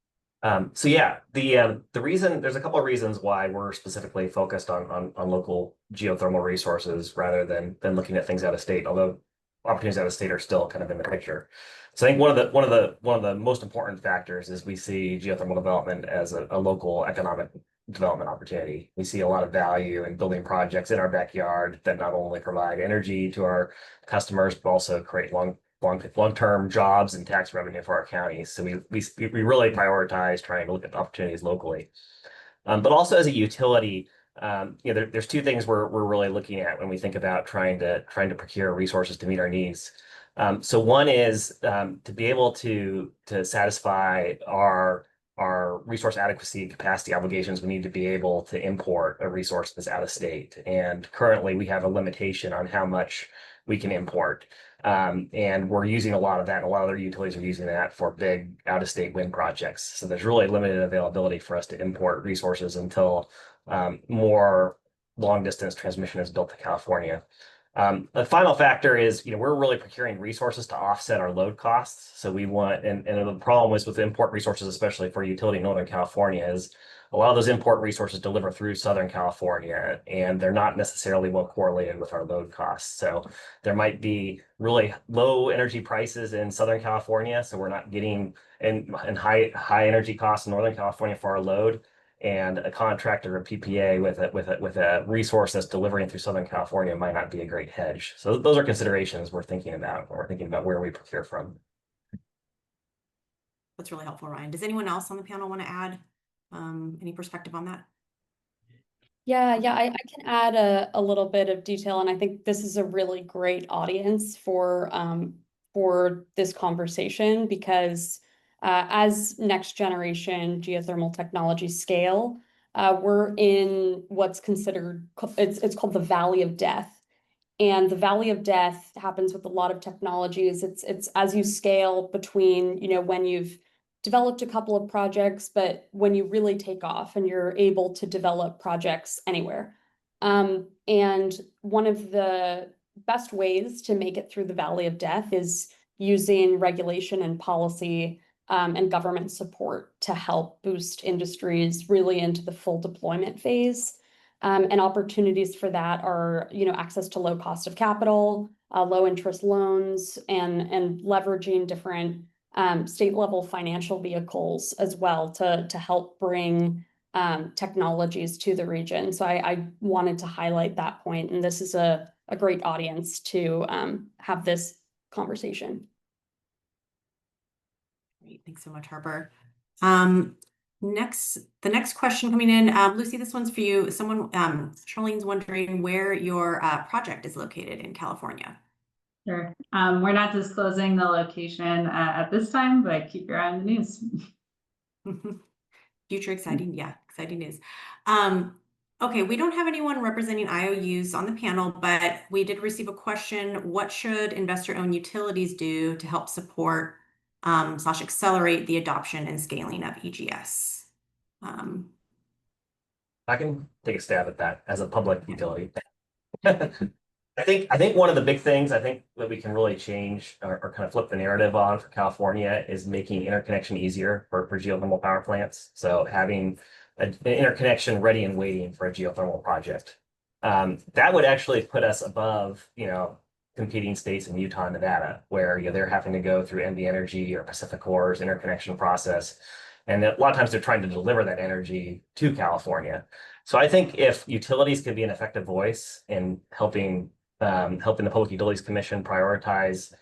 So yeah, the reason, there's a couple of reasons why we're specifically focused on local geothermal resources rather than looking at things out of state, although opportunities out of state are still kind of in the picture. So I think one of the most important factors is we see geothermal development as a local economic development opportunity. We see a lot of value in building projects in our backyard that not only provide energy to our customers, but also create long-term jobs and tax revenue for our counties. So we really prioritize trying to look at opportunities locally. But also as a utility, there's two things we're really looking at when we think about trying to procure resources to meet our needs. So one is to be able to satisfy our our resource adequacy capacity obligations, we need to be able to import a resource that's out of state. And currently we have a limitation on how much we can import. And we're using a lot of that, and a lot of other utilities are using that for big out-of-state wind projects. So there's really limited availability for us to import resources until more long-distance transmission is built to California. The final factor is, we're really procuring resources to offset our load costs. So we want, and the problem is with import resources, especially for utility in Northern California, is a lot of those import resources deliver through Southern California, and they're not necessarily well correlated with our load costs. So there might be really low energy prices in Southern California, so we're not getting and high energy costs in Northern California for our load. And a contract or a PPA with a resource that's delivering through Southern California might not be a great hedge. So those are considerations we're thinking about when we're thinking about where we procure from. That's really helpful, Ryan. Does anyone else on the panel want to add any perspective on that? Yeah, I can add a little bit of detail, and I think this is a really great audience for this conversation because as next generation geothermal technologies scale, we're in what's considered, it's called the Valley of Death. And the Valley of Death happens with a lot of technologies. It's as you scale between, when you've developed a couple of projects, but when you really take off and you're able to develop projects anywhere. And one of the best ways to make it through the Valley of Death is using regulation and policy and government support to help boost industries really into the full deployment phase. And opportunities for that are, access to low cost of capital, low interest loans, and leveraging different state level financial vehicles as well to help bring technologies to the region. So I wanted to highlight that point, and this is a great audience to have this conversation. Great, thanks so much, Harper. The next question coming in, Lucy, this one's for you. Charlene's wondering where your project is located in California. Sure. We're not disclosing the location at this time, but keep your eye on the news. Future exciting news. Okay, we don't have anyone representing IOUs on the panel, but we did receive a question. What should investor-owned utilities do to help support / accelerate the adoption and scaling of EGS? I can take a stab at that as a public utility. I think one of the big things that we can really change or kind of flip the narrative on for California is making interconnection easier for geothermal power plants. So having an interconnection ready and waiting for a geothermal project. That would actually put us above, competing states in Utah and Nevada, where they're having to go through NV Energy or PacifiCorp's interconnection process. And a lot of times they're trying to deliver that energy to California. So I think if utilities can be an effective voice in helping the Public Utilities Commission prioritize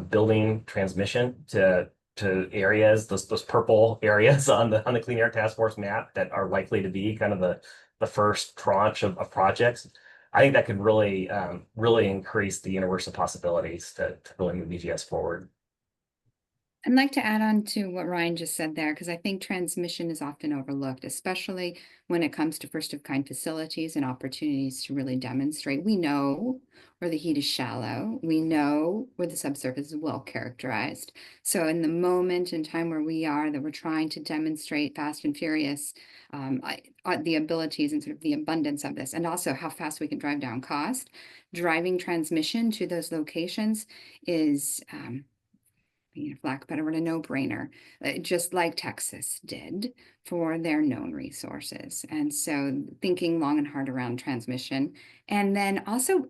building transmission to areas, those purple areas on the Clean Air Task Force map that are likely to be kind of the first tranche of projects, I think that could really increase the universe of possibilities to really move EGS forward. I'd like to add on to what Ryan just said there, because I think transmission is often overlooked, especially when it comes to first-of-kind facilities and opportunities to really demonstrate. We know where the heat is shallow. We know where the subsurface is well characterized. So in the moment in time where we are, that we're trying to demonstrate fast and furious the abilities and sort of the abundance of this, and also how fast we can drive down cost, driving transmission to those locations is for lack of a better word, a no-brainer, just like Texas did for their known resources. And so thinking long and hard around transmission, and then also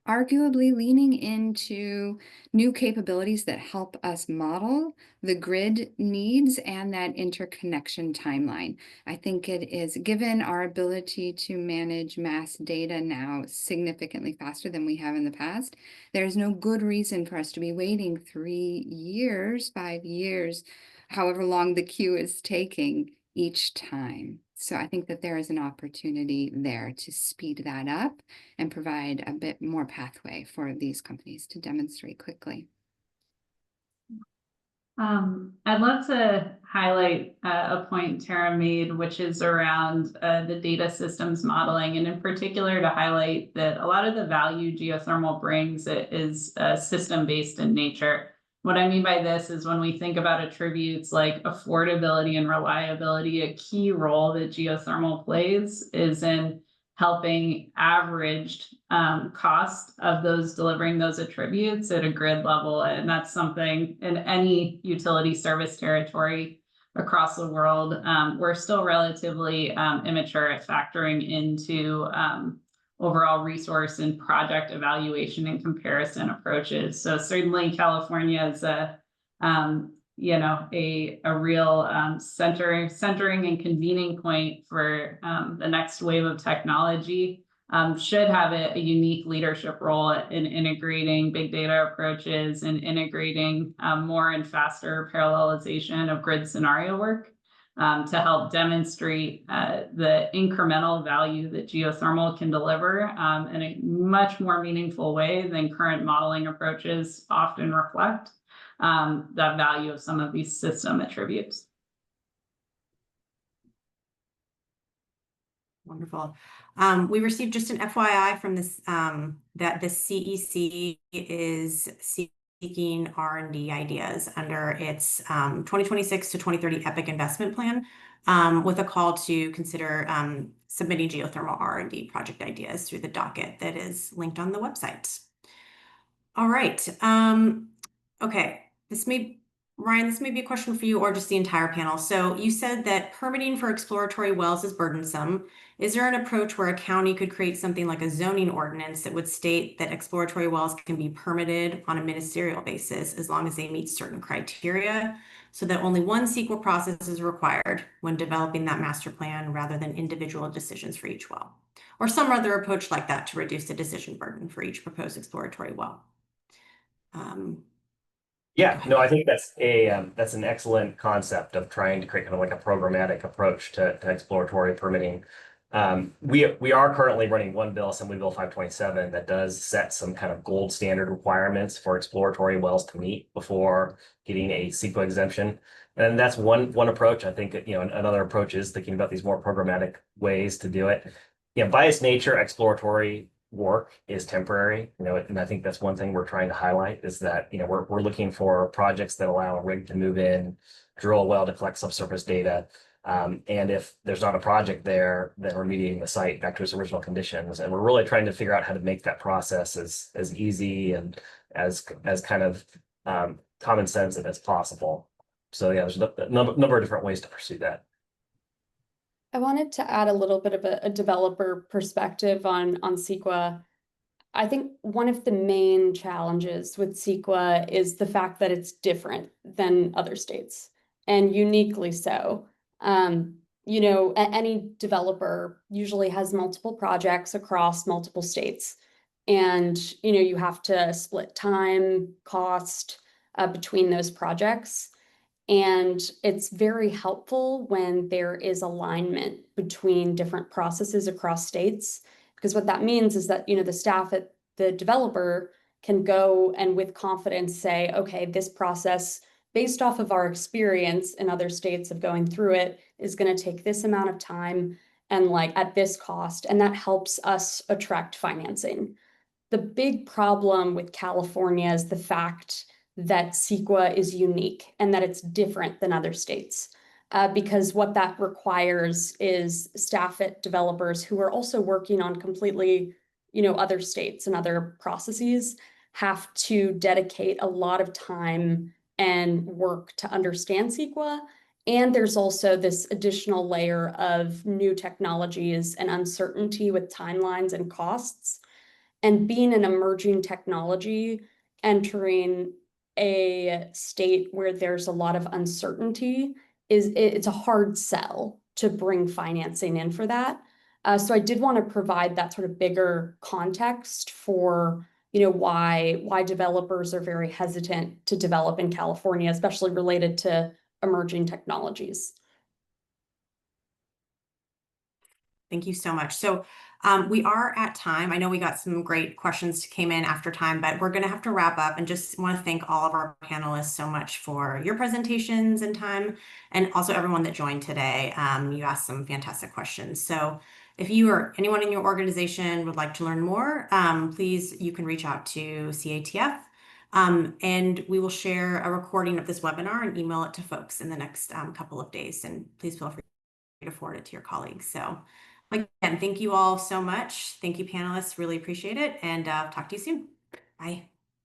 arguably leaning into new capabilities that help us model the grid needs and that interconnection timeline. I think it is, given our ability to manage mass data now significantly faster than we have in the past, there's no good reason for us to be waiting 3 years, 5 years, however long the queue is taking each time. So I think that there is an opportunity there to speed that up and provide a bit more pathway for these companies to demonstrate quickly. I'd love to highlight a point Tara made, which is around the data systems modeling, and in particular to highlight that a lot of the value geothermal brings is system-based in nature. What I mean by this is when we think about attributes like affordability and reliability, a key role that geothermal plays is in helping averaged cost of those delivering those attributes at a grid level. And that's something in any utility service territory across the world. We're still relatively immature at factoring into overall resource and project evaluation and comparison approaches. So certainly California is a real centering and convening point for the next wave of technology. Should have a unique leadership role in integrating big data approaches and integrating more and faster parallelization of grid scenario work to help demonstrate the incremental value that geothermal can deliver in a much more meaningful way than current modeling approaches often reflect. That value of some of these system attributes. Wonderful. We received just an FYI from this that the CEC is seeking R&D ideas under its 2026 to 2030 EPIC investment plan, with a call to consider submitting geothermal R&D project ideas through the docket that is linked on the website. All right. Okay. Ryan, this may be a question for you or just the entire panel. So you said that permitting for exploratory wells is burdensome. Is there an approach where a county could create something like a zoning ordinance that would state that exploratory wells can be permitted on a ministerial basis as long as they meet certain criteria, so that only one CEQA process is required when developing that master plan rather than individual decisions for each well, or some other approach like that to reduce the decision burden for each proposed exploratory well? Yeah, no, I think that's an excellent concept of trying to create kind of like a programmatic approach to exploratory permitting. We are currently running one bill, Assembly Bill 527, that does set some kind of gold standard requirements for exploratory wells to meet before getting a CEQA exemption. And that's one approach. I think another approach is thinking about these more programmatic ways to do it. By its nature, exploratory work is temporary, and I think that's one thing we're trying to highlight is that, we're looking for projects that allow a rig to move in, drill a well to collect subsurface data. And if there's not a project there, then remediating the site back to its original conditions. And we're really trying to figure out how to make that process as easy and as kind of common sense as possible. So yeah, there's a number of different ways to pursue that. I wanted to add a little bit of a developer perspective on CEQA. I think one of the main challenges with CEQA is the fact that it's different than other states, and uniquely so. Any developer usually has multiple projects across multiple states, and you have to split time, cost between those projects. And it's very helpful when there is alignment between different processes across states, because what that means is that, the staff at the developer can go and with confidence say, okay, this process, based off of our experience in other states of going through it, is going to take this amount of time and at this cost, and that helps us attract financing. The big problem with California is the fact that CEQA is unique and that it's different than other states, because what that requires is staff at developers who are also working on completely, other states and other processes have to dedicate a lot of time and work to understand CEQA. And there's also this additional layer of new technologies and uncertainty with timelines and costs. And being an emerging technology, entering a state where there's a lot of uncertainty, it's a hard sell to bring financing in for that. So I did want to provide that sort of bigger context for why developers are very hesitant to develop in California, especially related to emerging technologies. Thank you so much. So we are at time. I know we got some great questions came in after time, but we're going to have to wrap up, and just want to thank all of our panelists so much for your presentations and time, and also everyone that joined today. You asked some fantastic questions. So if you or anyone in your organization would like to learn more, please, you can reach out to CATF. And we will share a recording of this webinar and email it to folks in the next couple of days. And please feel free to forward it to your colleagues. So again, thank you all so much. Thank you, panelists. Really appreciate it. And talk to you soon. Bye.